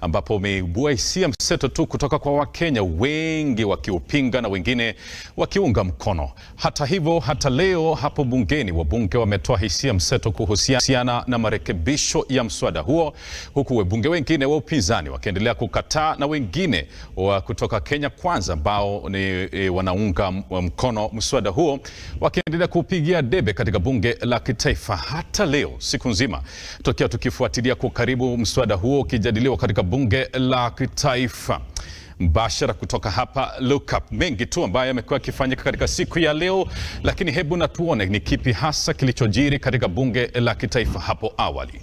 ambapo umeibua hisia mseto tu kutoka kwa Wakenya, wengi wakiupinga na wengine wakiunga mkono. Hata hivyo, hata leo hapo bungeni wabunge wametoa hisia mseto kuhusiana na marekebisho ya mswada huo, huku wabunge wengine wa upinzani wakiendelea kukataa na wengine wa kutoka Kenya Kwanza ambao ni wanaunga mkono mswada huo wakiendelea kupigia debe katika bunge la kitaifa. Hata leo siku nzima tokea tukifuatilia kwa karibu mswada huo ukijadiliwa katika bunge la kitaifa. Mbashara kutoka hapa look up, mengi tu ambayo yamekuwa yakifanyika katika siku ya leo, lakini hebu na tuone ni kipi hasa kilichojiri katika bunge la kitaifa hapo awali.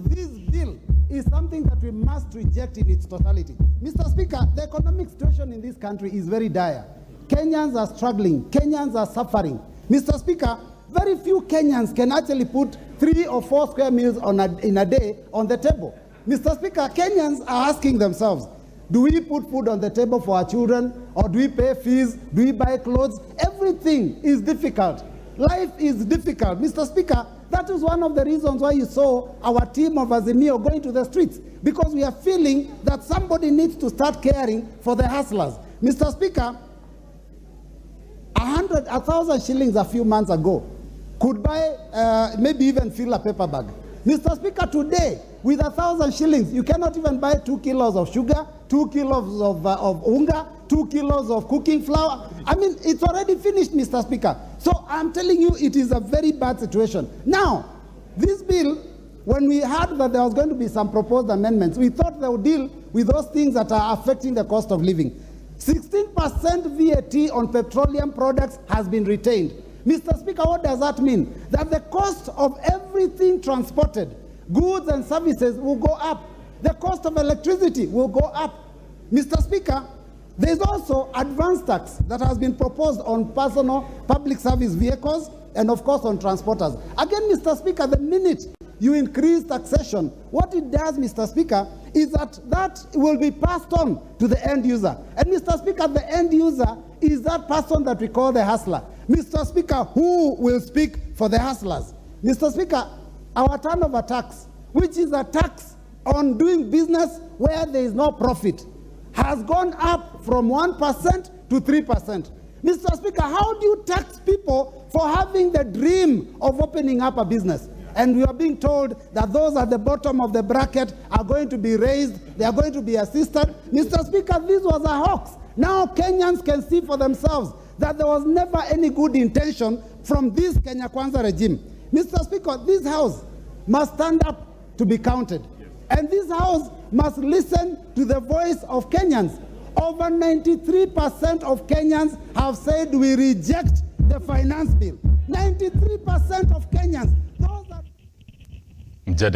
This bill is something that we must reject in its totality. Mr. Speaker, the economic situation in this country is very dire. Kenyans are struggling. Kenyans are suffering. Mr. Speaker, very few Kenyans can actually put 3 or 4 square meals in a day on the table. Mr. Speaker, Kenyans are asking themselves, do we put food on the table for our children, or do we pay fees? Do we buy clothes? Everything is difficult. Life is difficult. Mr. Speaker, that is one of the reasons why you saw our team of Hazina going to the streets, because we are feeling that somebody needs to start caring for the hustlers. Mr. Speaker, 1,000 shillings a few months ago could buy, maybe even fill a paper bag. Mr. Speaker, today, with 1,000 shillings, you cannot even buy 2 kilos of sugar, 2 kilos of unga, 2 kilos of cooking flour. I mean, it's already finished, Mr. Speaker. So I'm telling you, it is a very bad situation. Now, this bill, when we heard that there was going to be some proposed amendments, we thought they would deal with those things that are affecting the cost of living. 16% VAT on petroleum products has been retained. Mr. Speaker, what does that mean? That the cost of everything transported, goods and services, will go up. The cost of electricity will go up. Mr. Speaker, there is also advance tax that has been proposed on personal public service vehicles and, of course, on transporters. Again, Mr. Speaker, the minute you increase taxation, what it does, Mr. Speaker, is that will be passed on to the end user. And, Mr. Speaker, the end user is that person that we call the hustler. Mr. Speaker, who will speak for the hustlers? Mr. Speaker, our turnover tax, which is a tax on doing business where there is no profit, has gone up from 1% to 3%. Mr. Speaker, how do you tax people for having the dream of opening up a business? And we are being told that those at the bottom of the bracket are going to be raised, they are going to be assisted. Mr. Speaker, this was a hoax. Now Kenyans can see for themselves that there was never any good intention from this Kenya Kwanza regime. Mr. Speaker, this House must stand up to be counted. And this House must listen to the voice of Kenyans. Over 93% of Kenyans have said we reject the finance bill. 93% of Kenyans. Those are